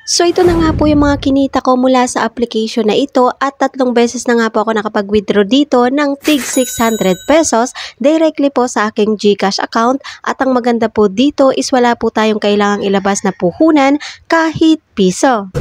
So ito na nga po yung mga kinita ko mula sa application na ito at 3 beses na nga po ako nakapag-withdraw dito ng tig 600 pesos directly po sa aking GCash account at ang maganda po dito is wala po tayong kailangang ilabas na puhunan kahit piso.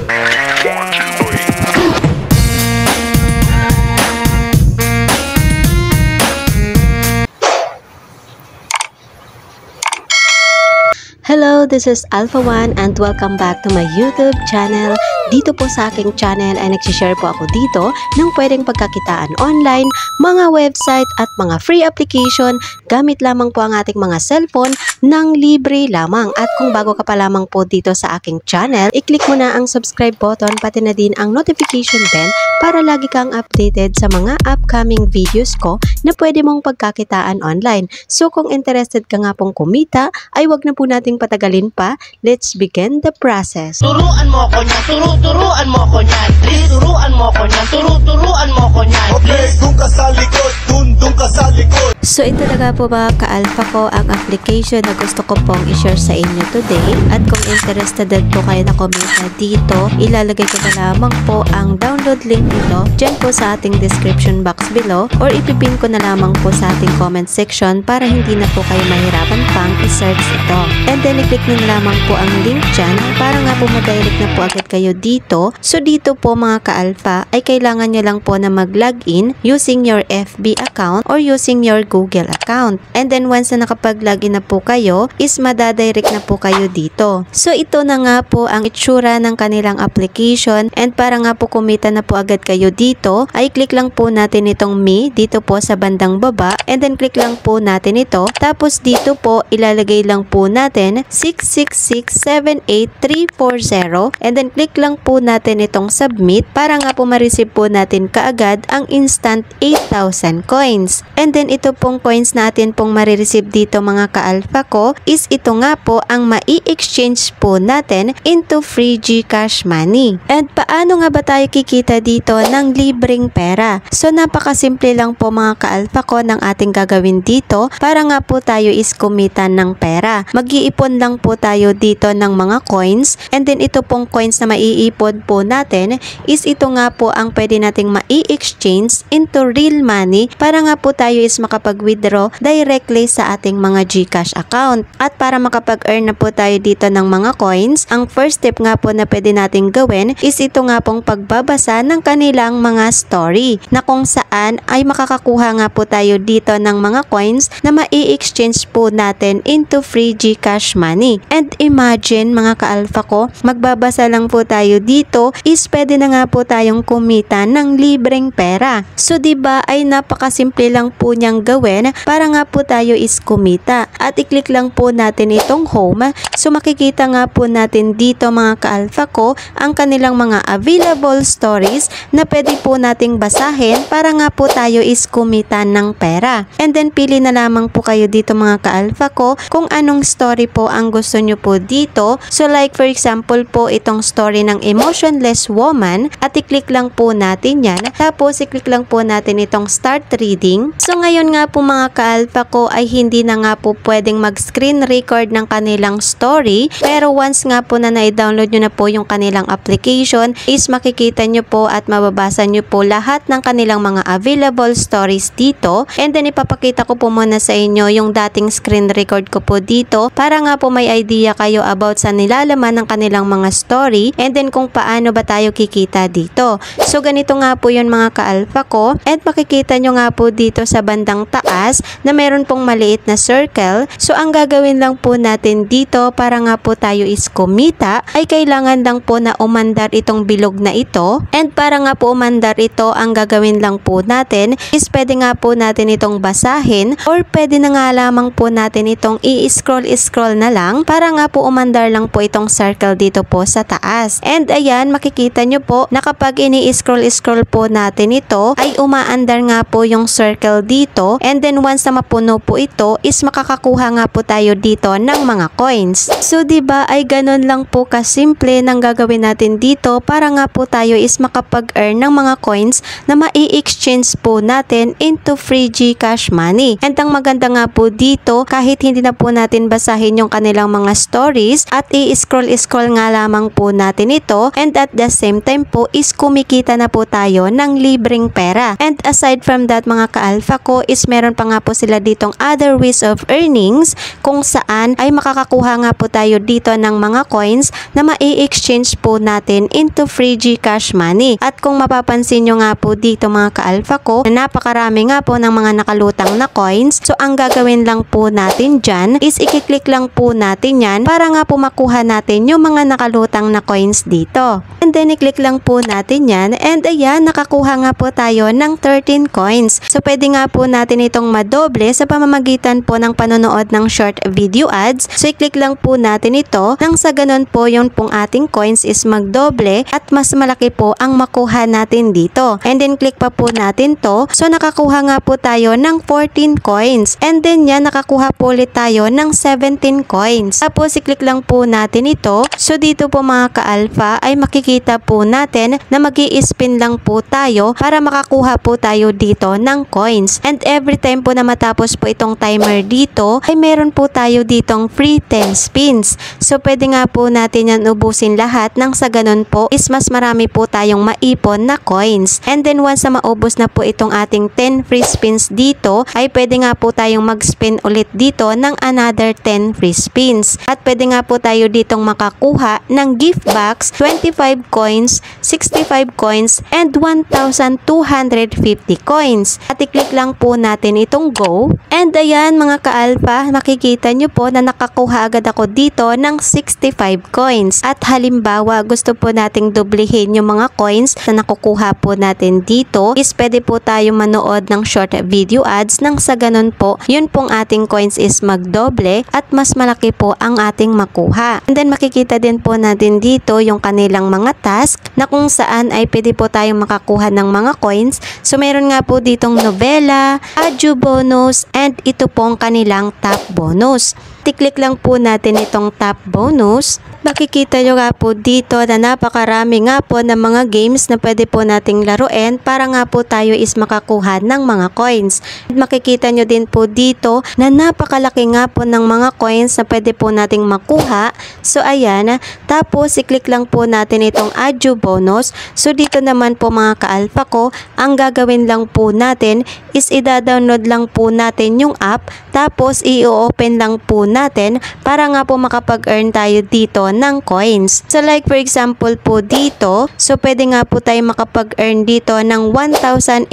Hello, this is Alpha One and welcome back to my YouTube channel. Dito po sa aking channel ay nagsishare po ako dito ng pwedeng pagkakitaan online, mga website at mga free application gamit lamang po ang ating mga cellphone ng libre lamang. At kung bago ka pa lamang po dito sa aking channel, i-click mo na ang subscribe button pati na din ang notification bell para lagi kang updated sa mga upcoming videos ko na pwede mong pagkakitaan online. So kung interested ka nga pong kumita, ay wag na po nating patagalin pa. Let's begin the process. Turuan mo ko niyan, turuan mo ko niyan. Turuan mo ko niyan, turuan mo ko niyan. Okay, dun ka sa likod, dun ka sa likod. So ito na po mga ka-alpha ko ang application na gusto ko pong i-share sa inyo today. At kung interested po kayo na kumita dito, ilalagay ko na lamang po ang download link nito dyan po sa ating description box below or ipipin ko na lamang po sa ating comment section para hindi na po kayo mahirapan pang i-search ito. And then i-click nyo na lamang po ang link dyan para nga po madirect na po agad kayo dito. So dito po mga ka-alpha ay kailangan nyo lang po na mag-login using your FB account or using your Google account. And then once na nakapag-login na po kayo is madadirect na po kayo dito. So ito na nga po ang itsura ng kanilang application and para nga po kumita na po agad kayo dito ay click lang po natin itong me dito po sa bandang baba and then click lang po natin ito. Tapos dito po ilalagay lang po natin 666-78340 and then click lang po natin itong submit para nga po ma-receive po natin kaagad ang instant 8,000 coins. And then ito pong coins natin pong marireceive dito mga ka-alpha ko is ito nga po ang mai-exchange po natin into free GCash money. And paano nga ba tayo kikita dito ng libreng pera? So napakasimple lang po mga ka-alpha ko ng ating gagawin dito para nga po tayo is kumita ng pera. Mag-iipon lang po tayo dito ng mga coins and then ito pong coins na maiipon po natin is ito nga po ang pwede nating mai-exchange into real money para nga po tayo is makapag-withdraw directly sa ating mga GCash account. At para makapag-earn na po tayo dito ng mga coins, ang first step nga po na pwede nating gawin is ito nga pong pagbabasa ng kanilang mga story na kung saan ay makakakuha nga po tayo dito ng mga coins na mai-exchange po natin into free GCash money. And imagine mga ka-alpha ko, magbabasa lang po tayo dito is pwede na nga po tayong kumita ng libreng pera. So diba ay napakasimple lang po niyang gawin para nga po tayo is kumita. At i-click lang po natin itong home. So makikita nga po natin dito mga ka-alpha ko ang kanilang mga available stories na pwede po nating basahin para nga po tayo is kumita ng pera. And then pili na lamang po kayo dito mga ka-alpha ko kung anong story po ang gusto nyo po dito. So like for example po itong story ng emotionless woman at i-click lang po natin yan. Tapos i-click lang po natin itong start reading. So ngayon nga po mga ka-alpha ko ay hindi na nga po pwedeng mag-screen record ng kanilang story. Pero once nga po na na-download nyo na po yung kanilang application is makikita nyo po at mababasa nyo po lahat ng kanilang mga available stories dito. And then ipapakita ko po muna sa inyo yung dating screen record ko po dito para nga po may idea kayo about sa nilalaman ng kanilang mga story and then kung paano ba tayo kikita dito. So ganito nga po yun mga ka-alpha ko and makikita nyo nga po dito sa bandang taas na meron pong maliit na circle. So ang gagawin lang po natin dito para nga po tayo is kumita ay kailangan lang po na umandar itong bilog na ito and para nga po umandar ito ang gagawin lang po natin is pwede nga po natin itong basahin or pwede na nga lamang po natin itong i-scroll na lang para nga po umandar lang po itong circle dito po sa taas. And ayan makikita nyo po na kapag ini-scroll po natin ito ay umaandar nga po yung circle dito And then once na mapuno po ito is makakakuha nga po tayo dito ng mga coins. So diba ay ganun lang po kasimple ng gagawin natin dito para nga po tayo is makapag-earn ng mga coins na mai-exchange po natin into free GCash money. And ang maganda nga po dito, kahit hindi na po natin basahin yung kanilang mga stories at i-scroll nga lamang po natin ito, and at the same time po is kumikita na po tayo ng libreng pera. And aside from that mga ka-alpha ko is meron pa nga po sila ditong other ways of earnings kung saan ay makakakuha nga po tayo dito ng mga coins na mai-exchange po natin into free GCash money. At kung mapapansin nyo nga po dito mga ka-alpha ko, na napakarami nga po ng mga nakalutang na coins. So ang gagawin lang po natin dyan is i-click lang po natin yan para nga po makuha natin yung mga nakalutang na coins dito. And then i-click lang po natin yan, and ayan, nakakuha nga po tayo ng 13 coins. So pwede nga po natin itong madoble sa pamamagitan po ng panonood ng short video ads. So i-click lang po natin ito nang sa ganun po yung pong ating coins is magdoble at mas malaki po ang makuha natin dito. And then click pa po natin to. So nakakuha nga po tayo ng 14 coins. And then yan, nakakuha po ulit tayo ng 17 coins. Tapos i-click lang po natin ito. So dito po mga ka-alpha ay makikita po natin na mag-i-spin lang po tayo para makakuha po tayo dito ng coins. And every time po na matapos po itong timer dito ay meron po tayo ditong free 10 spins. So pwede nga po natin yan ubusin lahat nang sa ganun po is mas marami po tayong maipon na coins. And then once na maubos na po itong ating 10 free spins dito ay pwede nga po tayong mag-spin ulit dito ng another 10 free spins. At pwede nga po tayo ditong makakuha ng gift box, 25 coins, 65 coins, and 1,250 coins. At i-click lang po natin itong go. And ayan mga ka-alpha, makikita nyo po na nakakuha agad ako dito ng 65 coins. At halimbawa gusto po nating dublihin yung mga coins na nakukuha po natin dito is pwede po tayo manood ng short video ads nang sa ganun po yun pong ating coins is magdoble at mas malaki po ang ating makuha. And then makikita din po natin dito yung kanilang mga task na kung saan ay pwede po tayong makakuha ng mga coins. So meron nga po ditong novela, adu bonus, and ito pong kanilang top bonus. I-click lang po natin itong top bonus. Makikita nyo nga po dito na napakarami nga po ng mga games na pwede po nating laruin para nga po tayo is makakuha ng mga coins. Makikita nyo din po dito na napakalaki nga po ng mga coins na pwede po nating makuha. So ayan, tapos i-click lang po natin itong adu bonus. So dito naman po mga ka-alpha ko, ang gagawin lang po natin is i-download lang po natin yung app, tapos i-open lang po natin para nga po makapag-earn tayo dito ng coins. So like for example po dito, so pwede nga po tayo makapag-earn dito ng 1,874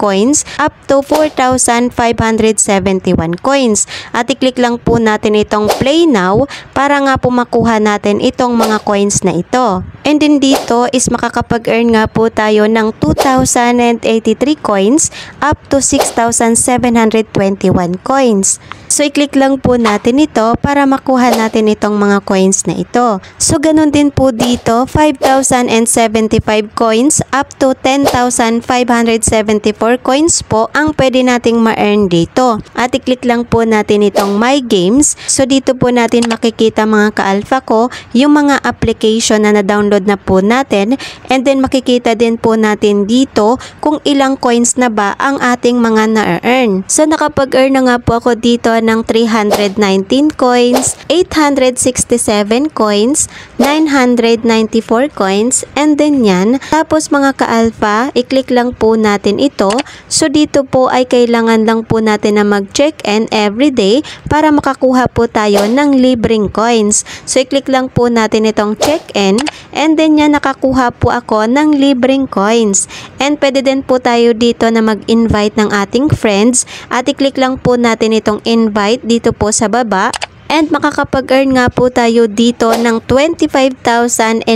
coins up to 4,571 coins. At i-click lang po natin itong play now para nga po makuha natin itong mga coins na ito. And then dito is makakapag-earn nga po tayo ng 2,083 coins up to 6,721 coins. So i-click lang po natin ito para makuha natin itong mga coins na ito. So ganun din po dito, 5,075 coins up to 10,574 coins po ang pwede nating ma-earn dito. At i-click lang po natin itong my games. So dito po natin makikita mga ka-alpha ko yung mga application na na-download na po natin, and then makikita din po natin dito kung ilang coins na ba ang ating mga na-earn. So nakapag-earn na nga po ako dito ng 319 coins, 867 coins, 994 coins, and then yan. Tapos mga ka-alpha, i-click lang po natin ito. So dito po ay kailangan lang po natin na mag-check-in everyday para makakuha po tayo ng libreng coins. So i-click lang po natin itong check-in, and then yan, nakakuha po ako ng libreng coins. And pwede din po tayo dito na mag-invite ng ating friends, at i-click lang po natin itong invite dito po sa baba. And makakapag-earn nga po tayo dito ng 25,080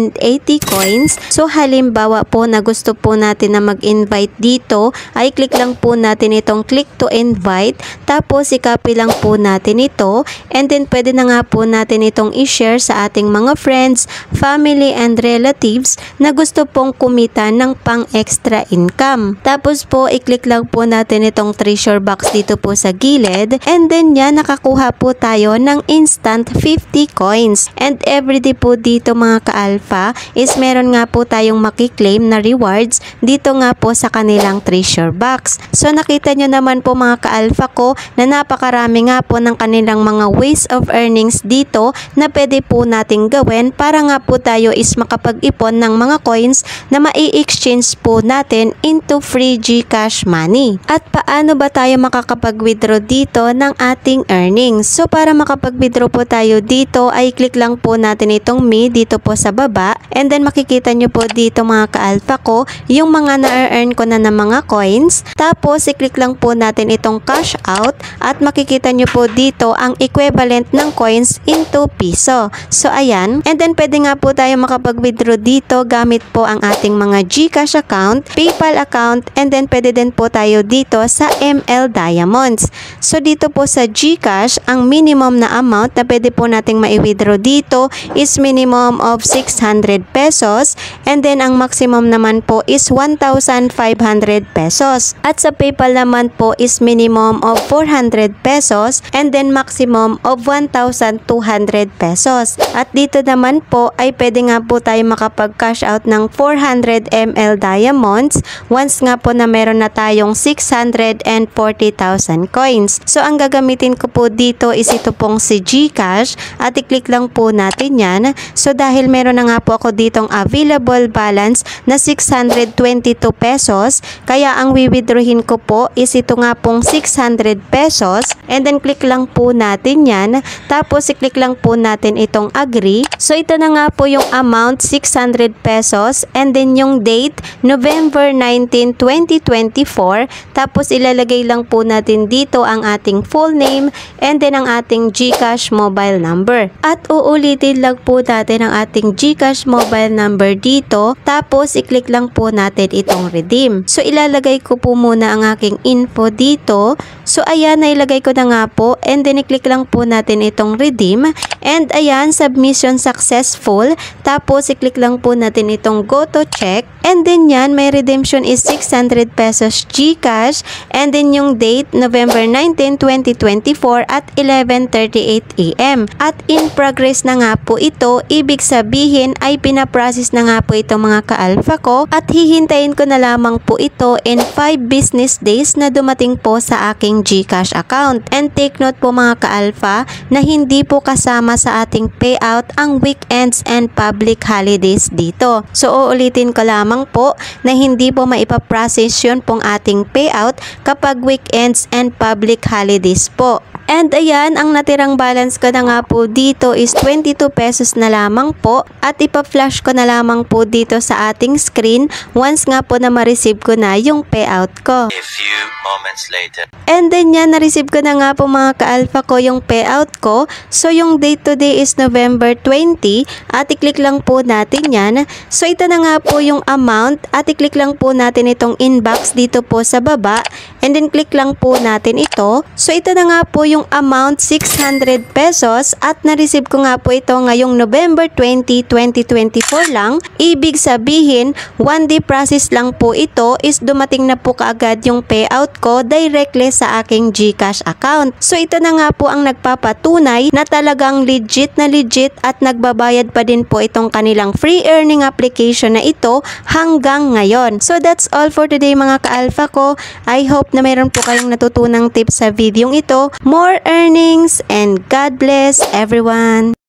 coins. So halimbawa po na gusto po natin na mag-invite dito, ay click lang po natin itong click to invite. Tapos i-copy lang po natin ito. And then pwede na nga po natin itong i-share sa ating mga friends, family and relatives na gusto pong kumita ng pang extra income. Tapos po i-click lang po natin itong treasure box dito po sa gilid. And then yan, nakakuha po tayo ng instant 50 coins. And everyday po dito mga ka-alpha is meron nga po tayong makiklaim na rewards dito nga po sa kanilang treasure box. So nakita nyo naman po mga ka-alpha ko na napakarami nga po ng kanilang mga ways of earnings dito na pwede po nating gawin para nga po tayo is makapag-ipon ng mga coins na mai-exchange po natin into free GCash money. At paano ba tayo makakapag-withdraw dito ng ating earnings? So para makapag-withdraw po tayo dito ay click lang po natin itong me dito po sa baba, and then makikita nyo po dito mga ka-alpha ko yung mga na-earn ko na ng mga coins. Tapos i-click lang po natin itong cash out at makikita nyo po dito ang equivalent ng coins into piso. So ayan, and then pwede nga po tayo makapag-withdraw dito gamit po ang ating mga GCash account, PayPal account, and then pwede din po tayo dito sa ML Diamonds. So dito po sa GCash, ang minimum na amount na pwede po nating mai-withdraw dito is minimum of 600 pesos, and then ang maximum naman po is 1,500 pesos. At sa PayPal naman po is minimum of 400 pesos and then maximum of 1,200 pesos. At dito naman po ay pwede nga po tayo makapag-cash out ng 400 ml diamonds once nga po na meron na tayong 640,000 coins. So ang gagamitin ko po dito is ito pong si GCash at i-click lang po natin yan. So dahil meron na nga po ako ditong available balance na 622 pesos, kaya ang withdrawin ko po is ito nga pong 600 pesos, and then click lang po natin yan. Tapos i-click lang po natin itong agree. So ito na nga po yung amount, 600 pesos, and then yung date November 19, 2024. Tapos ilalagay lang po natin dito ang ating full name and then ang ating GCash mobile number. At uulitin lang po natin ang ating GCash mobile number dito. Tapos i-click lang po natin itong redeem. So ilalagay ko po muna ang aking info dito. So ayan, nailagay ko na nga po, and then i-click lang po natin itong redeem. And ayan, submission successful. Tapos i-click lang po natin itong go to check. And then yan, may redemption is 600 pesos GCash. And then yung date, November 19, 2024 at 11:38 AM. At in progress na nga po ito, ibig sabihin ay pinaprocess na nga po ito mga ka-alpha ko. At hihintayin ko na lamang po ito in 5 business days na dumating po sa aking GCash account. And take note po mga ka-alpha na hindi po kasama sa ating payout ang weekends and public holidays dito. So uulitin ko lamang po na hindi po maipaprocess yun pong ating payout kapag weekends and public holidays po. And ayan, ang natirang balance ko na nga po dito is 22 pesos na lamang po, at ipa-flash ko na lamang po dito sa ating screen once nga po na ma-receive ko na yung payout ko. A few moments later. And then yan, na-receive ko na nga po mga ka-alpha ko yung payout ko. So yung date today is November 20 at i-click lang po natin yan. So ito na nga po yung amount at i-click lang po natin itong inbox dito po sa baba, and then click lang po natin ito. So ito na nga po yung amount, 600 pesos, at na-receive ko nga po ito ngayong November 20, 2024 lang. Ibig sabihin, 1 day process lang po ito is dumating na po kaagad yung payout ko directly sa aking GCash account. So ito na nga po ang nagpapatunay na talagang legit na legit at nagbabayad pa din po itong kanilang free earning application na ito hanggang ngayon. So that's all for today mga ka-alpha ko. I hope na mayroon po kayong natutunang tips sa videong ito. More earnings and God bless everyone!